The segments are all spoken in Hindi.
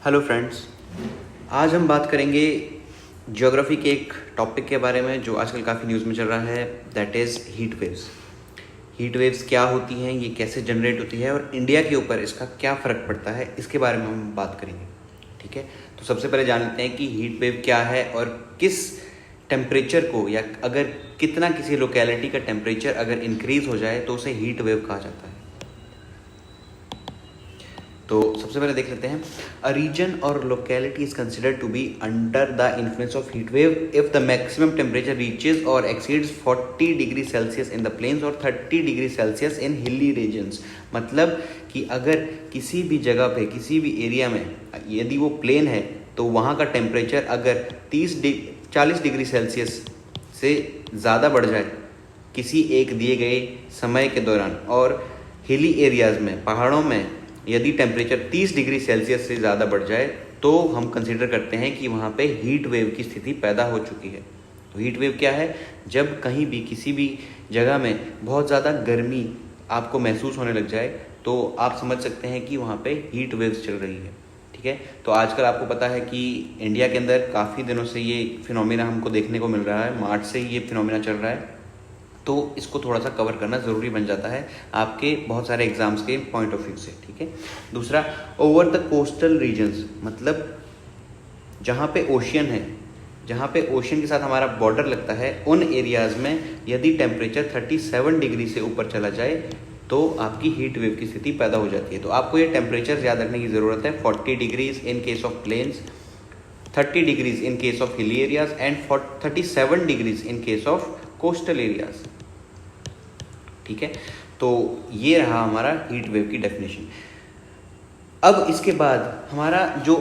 हेलो फ्रेंड्स, आज हम बात करेंगे ज्योग्राफी के एक टॉपिक के बारे में जो आजकल काफ़ी न्यूज़ में चल रहा है, that is heat waves. Heat waves क्या होती हैं, ये कैसे जनरेट होती है और इंडिया के ऊपर इसका क्या फ़र्क पड़ता है, इसके बारे में हम बात करेंगे। ठीक है, तो सबसे पहले जान लेते हैं कि हीट वेव क्या है और किस टेम्परेचर को, या अगर कितना किसी लोकेलिटी का टेम्परेचर अगर इंक्रीज़ हो जाए तो उसे हीट वेव कहा जाता है। तो सबसे पहले देख लेते हैं, अ रीजन और locality is considered to be under the influence of heat wave if the maximum temperature reaches और exceeds 40 degree Celsius in the plains और 30 डिग्री सेल्सियस इन हिली रीजन्स। मतलब कि अगर किसी भी जगह पे, किसी भी एरिया में, यदि वो प्लेन है तो वहाँ का टेम्परेचर अगर 40 डिग्री सेल्सियस से ज़्यादा बढ़ जाए किसी एक दिए गए समय के दौरान, और हिली एरियाज़ में, पहाड़ों में यदि टेम्परेचर 30 डिग्री सेल्सियस से ज़्यादा बढ़ जाए तो हम कंसीडर करते हैं कि वहाँ पे हीट वेव की स्थिति पैदा हो चुकी है। तो हीट वेव क्या है? जब कहीं भी किसी भी जगह में बहुत ज़्यादा गर्मी आपको महसूस होने लग जाए तो आप समझ सकते हैं कि वहाँ पे हीट वेव्स चल रही है। ठीक है, तो आजकल आपको पता है कि इंडिया के अंदर काफ़ी दिनों से ये फिनोमिना हमको देखने को मिल रहा है, मार्च से ही ये फिनोमिना चल रहा है। तो इसको थोड़ा सा कवर करना ज़रूरी बन जाता है आपके बहुत सारे एग्जाम्स के पॉइंट ऑफ व्यू से। ठीक है, दूसरा, ओवर द कोस्टल रीजन्स, मतलब जहाँ पे ओशियन है, जहाँ पे ओशियन के साथ हमारा बॉर्डर लगता है, उन एरियाज़ में यदि टेम्परेचर 37 डिग्री से ऊपर चला जाए तो आपकी हीट वेव की स्थिति पैदा हो जाती है। तो आपको ये टेम्परेचर याद रखने की ज़रूरत है। 40 degrees in case of plains, 30 degrees in case of hilly areas and 37 degrees in case of coastal areas. ठीक है, तो ये रहा हमारा हीट वेव की डेफिनेशन। अब इसके बाद हमारा जो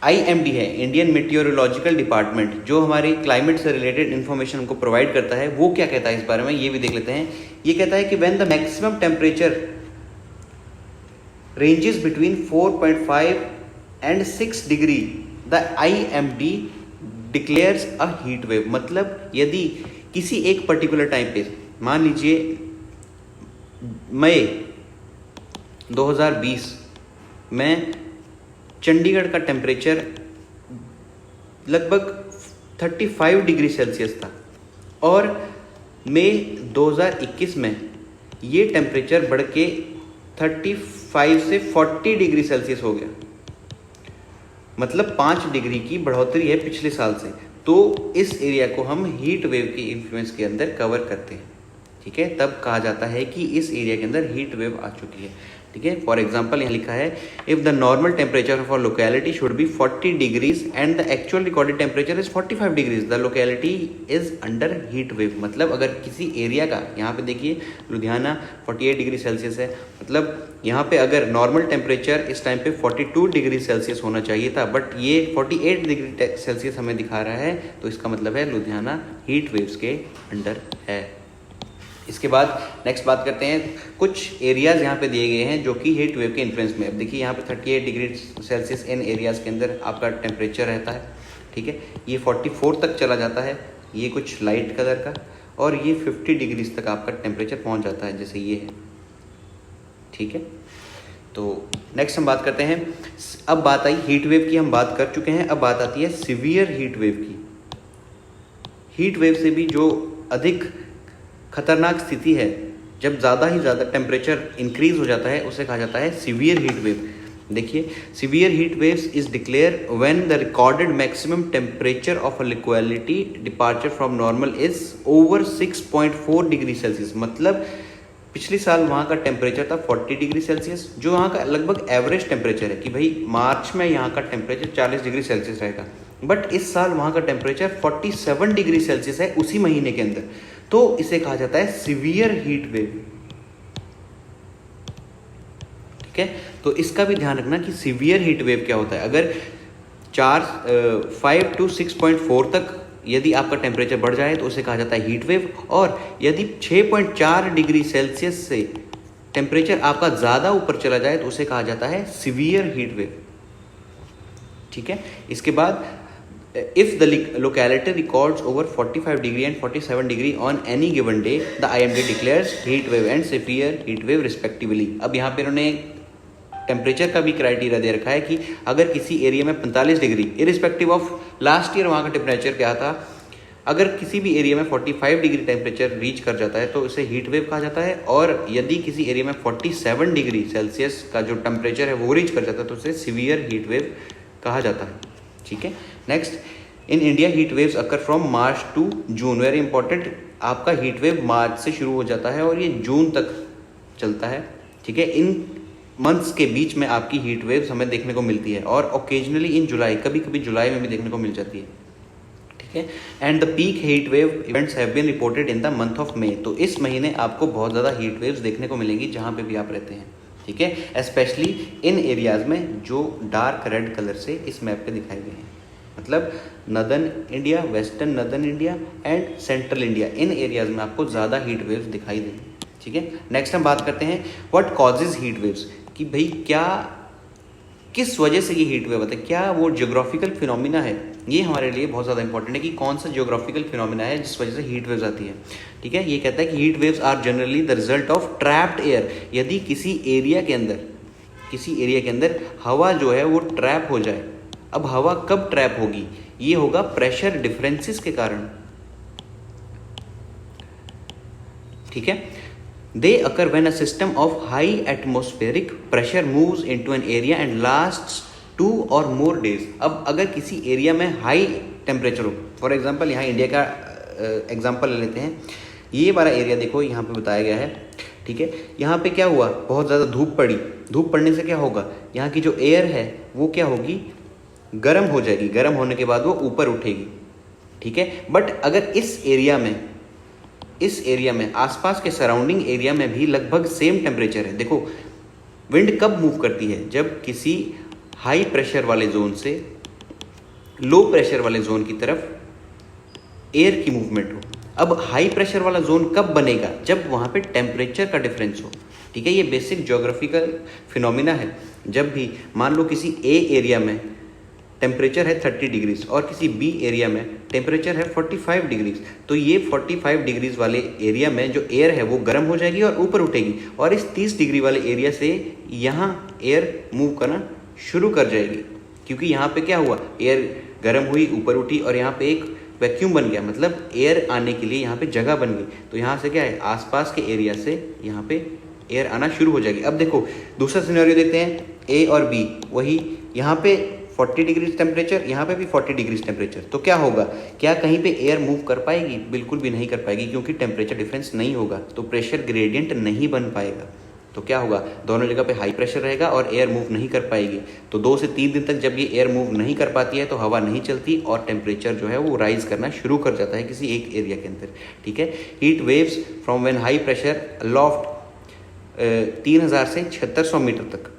IMD है, इंडियन मेटियोरोलॉजिकल डिपार्टमेंट, जो हमारी क्लाइमेट से रिलेटेड इन्फॉर्मेशन हमको प्रोवाइड करता है, वो क्या कहता है इस बारे में, ये भी देख लेते हैं। ये कहता है कि when the maximum temperature ranges between 4.5 and 6 degree the IMD declares a heat wave. मतलब यदि किसी एक पर्टिकुलर टाइम पे, मान लीजिए मई 2020 में चंडीगढ़ का टेम्परेचर लगभग 35 डिग्री सेल्सियस था, और मई 2021 में ये टेम्परेचर बढ़ के 35 से 40 डिग्री सेल्सियस हो गया। मतलब 5 डिग्री की बढ़ोतरी है पिछले साल से। तो इस एरिया को हम हीट वेव की इन्फ्लुएंस के अंदर कवर करते हैं। ठीक है, तब कहा जाता है कि इस एरिया के अंदर हीट वेव आ चुकी है। ठीक है, फॉर एग्जांपल यहाँ लिखा है, if the normal temperature of a locality should be 40 degrees and the actual recorded temperature is 45 degrees, the locality is under heat wave. मतलब अगर किसी एरिया का, यहाँ पे देखिए लुधियाना 48 डिग्री सेल्सियस है, मतलब यहाँ पे अगर नॉर्मल टेम्परेचर इस टाइम पे 42 डिग्री सेल्सियस होना चाहिए था, बट ये 48 डिग्री सेल्सियस हमें दिखा रहा है, तो इसका मतलब है लुधियाना हीट वेव्स के अंडर है। इसके बाद नेक्स्ट बात करते हैं, कुछ एरियाज़ यहाँ पे दिए गए हैं जो कि हीट वेव के इन्फ्लुएंस में। अब देखिए यहाँ पे 38 डिग्री सेल्सियस इन एरियाज़ के अंदर आपका टेम्परेचर रहता है। ठीक है, ये 44 तक चला जाता है, ये कुछ लाइट कलर का, और ये 50 डिग्रीज तक आपका टेम्परेचर पहुँच जाता है, जैसे ये है। ठीक है, तो नेक्स्ट हम बात करते हैं, अब बात आई हीट वेव की, हम बात कर चुके हैं, अब बात आती है सीवियर हीट वेव की। हीट वेव से भी जो अधिक खतरनाक स्थिति है, जब ज़्यादा ही ज़्यादा टेम्परेचर इंक्रीज हो जाता है, उसे कहा जाता है सीवियर हीट वेव। देखिए, severe heat waves is declare when the recorded maximum temperature of a locality departure from normal is over 6.4 degree Celsius. मतलब पिछले साल वहाँ का टेम्परेचर था 40 डिग्री सेल्सियस, जो वहाँ का लगभग एवरेज टेम्परेचर है कि भाई मार्च में यहाँ का टेम्परेचर 40 डिग्री सेल्सियस रहेगा, बट इस साल वहाँ का टेम्परेचर 47 डिग्री सेल्सियस है उसी महीने के अंदर। तो इसे कहा जाता है सीवियर हीट वेव। ठीक है, तो इसका भी ध्यान रखना कि सीवियर हीट वेव क्या होता है। अगर 5 to 6.4 तक यदि आपका टेम्परेचर बढ़ जाए तो उसे कहा जाता है हीट वेव, और यदि 6.4 डिग्री सेल्सियस से टेम्परेचर आपका ज़्यादा ऊपर चला जाए तो उसे कहा जाता है सीवियर हीट वेव। ठीक है, इसके बाद if the locality records over 45 degree and 47 degree on any given day, the IMD declares heat wave and severe heat wave respectively। अब यहाँ पे इन्होंने टेम्परेचर का भी क्राइटेरिया दे रखा है कि अगर किसी एरिया में 45 degree, irrespective of last year वहाँ का टेम्परेचर क्या था, अगर किसी भी एरिया में 45 डिग्री टेम्परेचर रीच कर जाता है तो उसे हीट वेव कहा जाता है, और यदि किसी एरिया में 47 डिग्री सेल्सियस का जो टेम्परेचर है वो रीच कर जाता है तो उसे सीवियर हीट वेव कहा जाता है। ठीक है, next, in India heat waves occur from March to June. Very important, आपका हीट वेव मार्च से शुरू हो जाता है और ये जून तक चलता है। ठीक है, इन मंथ्स के बीच में आपकी हीट वेव्स हमें देखने को मिलती है, और ओकेजनली इन जुलाई, कभी कभी जुलाई में भी देखने को मिल जाती है। ठीक है, and the peak heat wave events have been reported in the month of May. तो इस महीने आपको बहुत ज़्यादा हीट वेव्स देखने को मिलेंगी जहाँ पे भी आप रहते हैं। ठीक है, स्पेशली इन एरियाज में जो डार्क रेड कलर से इस मैप पे दिखाए गए हैं, मतलब northern India, western northern India and central India, in areas में आपको ज़्यादा हीट वेव्स दिखाई देंगे। ठीक है, नेक्स्ट हम बात करते हैं व्हाट कॉजेज हीट वेव्स, कि भाई क्या, किस वजह से ये हीट वेव होता है, क्या वो जियोग्राफिकल फिनोमिना है। ये हमारे लिए बहुत ज़्यादा इंपॉर्टेंट है कि कौन सा जियोग्राफिकल फिनोमिना है जिस वजह से हीट वेव्स आती है। ठीक है, ये कहता है कि heat waves are generally the result of trapped air. यदि किसी एरिया के अंदर हवा जो है वो ट्रैप हो जाए। अब हवा कब ट्रैप होगी, ये होगा प्रेशर डिफरेंसेस के कारण। ठीक है, they occur when a system of high atmospheric pressure moves into an area and lasts 2 or more days. अब अगर किसी एरिया में हाई टेम्परेचर हो, फॉर एग्जांपल यहाँ इंडिया का एग्जांपल ले लेते हैं, ये वाला एरिया देखो यहाँ पे बताया गया है। ठीक है, यहाँ पे क्या हुआ, बहुत ज़्यादा धूप पड़ी, धूप पड़ने से क्या होगा, यहाँ की जो एयर है वो क्या होगी, गर्म हो जाएगी, गर्म होने के बाद वो ऊपर उठेगी। ठीक है, बट अगर इस एरिया में आसपास के सराउंडिंग एरिया में भी लगभग सेम टेम्परेचर है। देखो, विंड कब मूव करती है, जब किसी हाई प्रेशर वाले जोन से लो प्रेशर वाले जोन की तरफ एयर की मूवमेंट हो। अब हाई प्रेशर वाला जोन कब बनेगा, जब वहाँ पे टेम्परेचर का डिफरेंस हो। ठीक है, ये बेसिक ज्योग्राफिकल फिनोमिना है। जब भी मान लो किसी ए एरिया में टेम्परेचर है 30 डिग्रीज और किसी बी एरिया में टेम्परेचर है 45 डिग्रीज, तो ये 45 डिग्रीज वाले एरिया में जो एयर है वो गर्म हो जाएगी और ऊपर उठेगी, और इस 30 डिग्री वाले एरिया से यहाँ एयर मूव करना शुरू कर जाएगी, क्योंकि यहाँ पे क्या हुआ, एयर गर्म हुई, ऊपर उठी, और यहाँ पे एक वैक्यूम बन गया, मतलब एयर आने के लिए यहाँ पे जगह बन गई। तो यहाँ से क्या है, आसपास के एरिया से यहाँ पे एयर आना शुरू हो जाएगी। अब देखो दूसरा सिनेरियो देखते हैं, ए और बी, वही यहाँ पे 40 डिग्री टेम्परेचर, यहाँ पे भी 40 डिग्री टेम्परेचर। तो क्या होगा, क्या कहीं पे एयर मूव कर पाएगी, बिल्कुल भी नहीं कर पाएगी, क्योंकि टेम्परेचर डिफरेंस नहीं होगा, तो प्रेशर ग्रेडियंट नहीं बन पाएगा। तो क्या होगा, दोनों जगह पे हाई प्रेशर रहेगा और एयर मूव नहीं कर पाएगी। तो 2 से 3 दिन तक जब ये एयर मूव नहीं कर पाती है तो हवा नहीं चलती और टेम्परेचर जो है वो राइज करना शुरू कर जाता है किसी एक एरिया के अंदर। ठीक है, heat waves from when high pressure loft 3000 से 7600 मीटर तक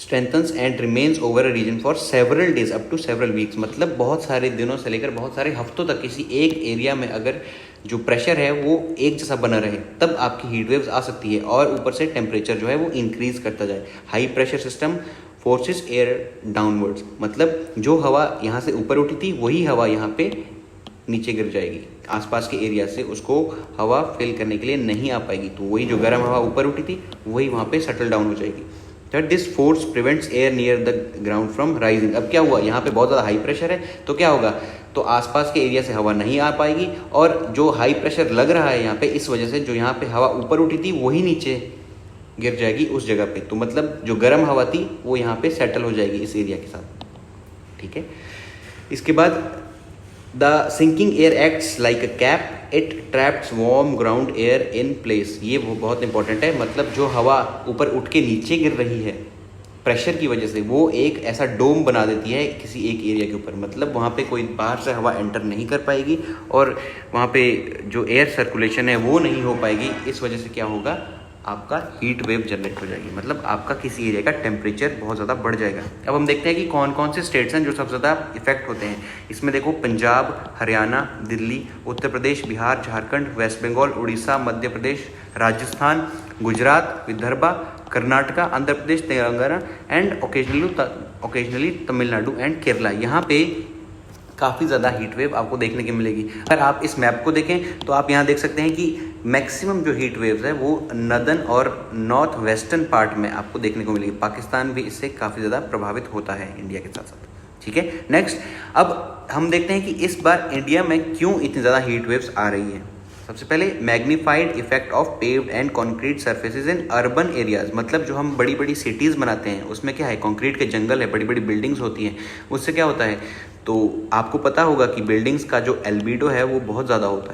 strengthens and remains over a region for several days up to several weeks। मतलब बहुत सारे दिनों से लेकर बहुत सारे हफ्तों तक किसी एक एरिया में अगर जो प्रेशर है वो एक जैसा बना रहे, तब आपकी हीट वेव्स आ सकती है, और ऊपर से टेम्परेचर जो है वो इंक्रीज करता जाए। High pressure system forces air downwards, मतलब जो हवा यहाँ से ऊपर उठी थी वही हवा यहाँ पे नीचे गिर जाएगी, आसपास के एरिया से उसको हवा फिल करने के लिए नहीं आ पाएगी, तो वही जो गर्म हवा ऊपर उठी थी वही वहाँ पे सेटल डाउन हो जाएगी। That this force prevents air near the ground from rising. अब क्या हुआ, यहाँ पे बहुत ज़्यादा हाई प्रेशर है, तो क्या होगा, तो आसपास के एरिया से हवा नहीं आ पाएगी, और जो हाई प्रेशर लग रहा है यहाँ पे, इस वजह से जो यहाँ पे हवा ऊपर उठी थी वही नीचे गिर जाएगी उस जगह पे। तो मतलब जो गर्म हवा थी वो यहाँ पे सेटल हो जाएगी इस एरिया के साथ। ठीक है, इसके बाद the sinking air acts like a cap, it traps warm ground air in place. ये वो बहुत इंपॉर्टेंट है, मतलब जो हवा ऊपर उठ के नीचे गिर रही है प्रेशर की वजह से, वो एक ऐसा डोम बना देती है किसी एक एरिया के ऊपर, मतलब वहाँ पे कोई बाहर से हवा एंटर नहीं कर पाएगी और वहाँ पे जो एयर सर्कुलेशन है वो नहीं हो पाएगी। इस वजह से क्या होगा, आपका हीट वेव जनरेट हो जाएगी, मतलब आपका किसी एरिया का टेम्परेचर बहुत ज़्यादा बढ़ जाएगा। अब हम देखते हैं कि कौन कौन से स्टेट्स हैं जो सबसे ज़्यादा इफेक्ट होते हैं। इसमें देखो Punjab, Haryana, Delhi, Uttar Pradesh, Bihar, Jharkhand, West Bengal, Orissa, Madhya Pradesh, Rajasthan, Gujarat, Vidarbha, Karnataka, Andhra Pradesh, Telangana and occasionally Tamil Nadu and Kerala. यहाँ पे काफ़ी ज़्यादा हीट वेव आपको देखने की मिलेगी। अगर आप इस मैप को देखें तो आप यहाँ देख सकते हैं कि मैक्सिमम जो हीट वेव्स है वो नॉर्दर्न और नॉर्थ वेस्टर्न पार्ट में आपको देखने को मिलेगी। पाकिस्तान भी इससे काफ़ी ज़्यादा प्रभावित होता है इंडिया के साथ साथ। ठीक है, नेक्स्ट अब हम देखते हैं कि इस बार इंडिया में क्यों इतनी ज़्यादा हीट वेव्स आ रही है। सबसे पहले magnified effect of paved and concrete surfaces in urban areas, मतलब जो हम बड़ी बड़ी सिटीज़ बनाते हैं उसमें क्या है, कंक्रीट के जंगल है, बड़ी बड़ी बिल्डिंग्स होती हैं, उससे क्या होता है, तो आपको पता होगा कि बिल्डिंग्स का जो एल्बिडो है वो बहुत ज़्यादा होता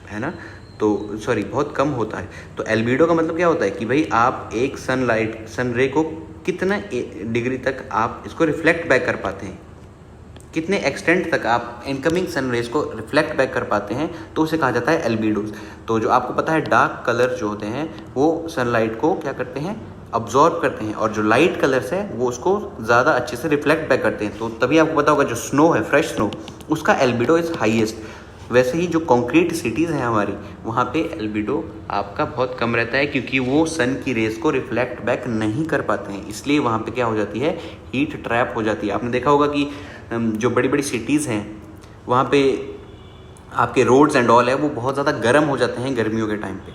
है ना, तो सॉरी बहुत कम होता है। तो एल्बिडो का मतलब क्या होता है कि भाई आप एक सन रे को कितना डिग्री तक आप इसको रिफ्लेक्ट बैक कर पाते हैं, कितने एक्सटेंट तक आप इनकमिंग सन रेज को रिफ्लेक्ट बैक कर पाते हैं, तो उसे कहा जाता है एल्बिडोज। तो जो आपको पता है डार्क कलर जो होते हैं वो सनलाइट को क्या करते हैं, अब्जॉर्ब करते हैं, और जो लाइट कलर्स है वो उसको ज़्यादा अच्छे से रिफ्लेक्ट बैक करते हैं। तो तभी आपको पता होगा जो स्नो है, फ्रेश स्नो, उसका एल्बिडो इज़ हाईएस्ट। वैसे ही जो कंक्रीट सिटीज़ हैं हमारी, वहाँ पे एल्बिडो आपका बहुत कम रहता है, क्योंकि वो सन की रेज को रिफ्लेक्ट बैक नहीं कर पाते हैं, इसलिए वहाँ पे क्या हो जाती है, हीट ट्रैप हो जाती है। आपने देखा होगा कि जो बड़ी बड़ी सिटीज़ हैं वहाँ पे आपके रोड्स एंड ऑल है वो बहुत ज़्यादा गर्म हो जाते हैं गर्मियों के टाइम पे।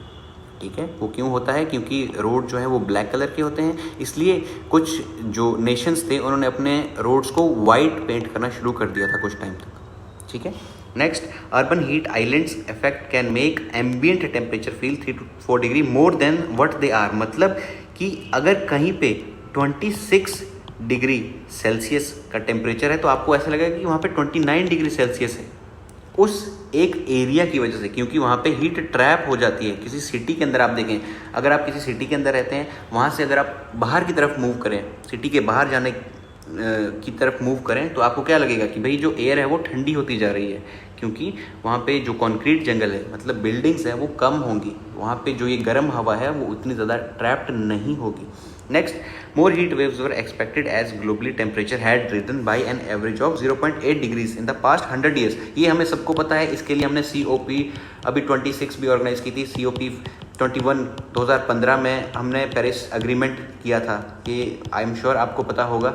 ठीक है, वो क्यों होता है, क्योंकि रोड जो है वो ब्लैक कलर के होते हैं, इसलिए कुछ जो नेशंस थे उन्होंने अपने रोड्स को वाइट पेंट करना शुरू कर दिया था कुछ टाइम तक। ठीक है, next urban heat islands effect can make ambient temperature feel 3 to 4 degree more than what they are, मतलब कि अगर कहीं पे 26 डिग्री सेल्सियस का टेम्परेचर है तो आपको ऐसा लगेगा कि वहाँ पे 29 डिग्री सेल्सियस है, उस एक एरिया की वजह से, क्योंकि वहाँ पे हीट ट्रैप हो जाती है। किसी सिटी के अंदर आप देखें, अगर आप किसी सिटी के अंदर रहते हैं, वहाँ से अगर आप बाहर की तरफ मूव करें, सिटी के बाहर जाने की तरफ मूव करें, तो आपको क्या लगेगा कि भाई जो एयर है वो ठंडी होती जा रही है, क्योंकि वहाँ पे जो कंक्रीट जंगल है, मतलब बिल्डिंग्स हैं, वो कम होंगी, वहाँ पे जो ये गर्म हवा है वो उतनी ज़्यादा ट्रैप्ड नहीं होगी। Next, more heat waves were expected as globally temperature had risen by an average of 0.8 degrees in the past 100 years. ये हमें सबको पता है, इसके लिए हमने COP अभी 26 भी ऑर्गेनाइज की थी। COP 21 2015 में हमने पेरिस अग्रीमेंट किया था, कि आई एम श्योर आपको पता होगा।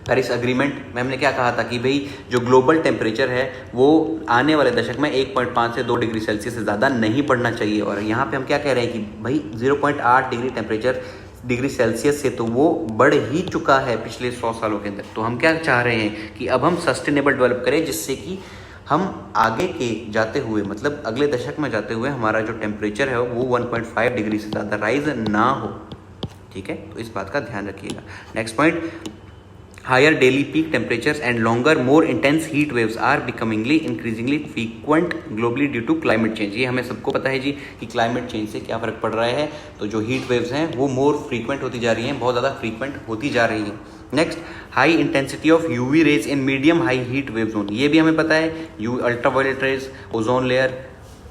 पेरिस अग्रीमेंट में हमने क्या कहा था कि भाई जो ग्लोबल टेम्परेचर है वो आने वाले दशक में 1.5 से 2 डिग्री सेल्सियस से ज़्यादा नहीं बढ़ना चाहिए, और यहाँ पे हम क्या कह रहे हैं कि भाई 0.8 डिग्री सेल्सियस से तो वो बढ़ ही चुका है पिछले 100 सालों के अंदर। तो हम क्या चाह रहे हैं कि अब हम सस्टेनेबल डेवलप करें, जिससे कि हम आगे के जाते हुए, मतलब अगले दशक में जाते हुए हमारा जो टेम्परेचर है वो 1.5 डिग्री से ज़्यादा राइज ना हो। ठीक है, तो इस बात का ध्यान रखिएगा। Next point, higher daily peak temperatures and longer more intense heat waves are becomingly increasingly frequent globally due to climate change. ये हमें सबको पता है जी कि क्लाइमेट चेंज से क्या फ़र्क पड़ रहा है, तो जो हीट वेव्स हैं वो मोर फ्रीक्वेंट होती जा रही हैं, बहुत ज़्यादा फ्रीक्वेंट होती जा रही हैं। Next, high intensity of UV rays in medium high heat wave zone, ये भी हमें पता है। अल्ट्रावायलेट रेज, ओजोन लेयर,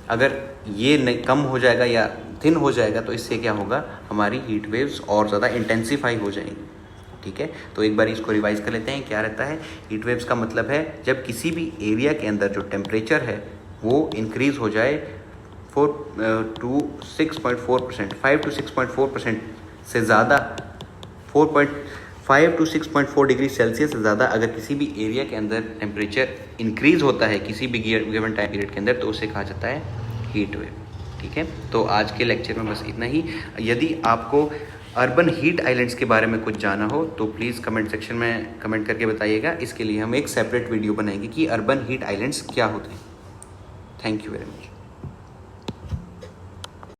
अगर ये कम हो जाएगा या थिन हो जाएगा तो इससे क्या होगा, हमारी हीट वेव्स और ज़्यादा इंटेंसीफाई हो जाएंगी। ठीक है, तो एक बार इसको रिवाइज कर लेते हैं। क्या रहता है, हीट वेव्स का मतलब है जब किसी भी एरिया के अंदर जो टेम्परेचर है वो इंक्रीज़ हो जाए 5 to 6.4% से ज़्यादा, 4.5 to 6.4 डिग्री सेल्सियस से ज़्यादा अगर किसी भी एरिया के अंदर टेम्परेचर इंक्रीज़ होता है किसी भी गिवन टाइम पीरियड के अंदर, तो उसे कहा जाता है हीट वेव। ठीक है, तो आज के लेक्चर में बस इतना ही। यदि आपको अर्बन हीट आइलैंड्स के बारे में कुछ जाना हो तो प्लीज़ कमेंट सेक्शन में कमेंट करके बताइएगा। इसके लिए हम एक सेपरेट वीडियो बनाएंगे कि अर्बन हीट आइलैंड्स क्या होते हैं। Thank you very much.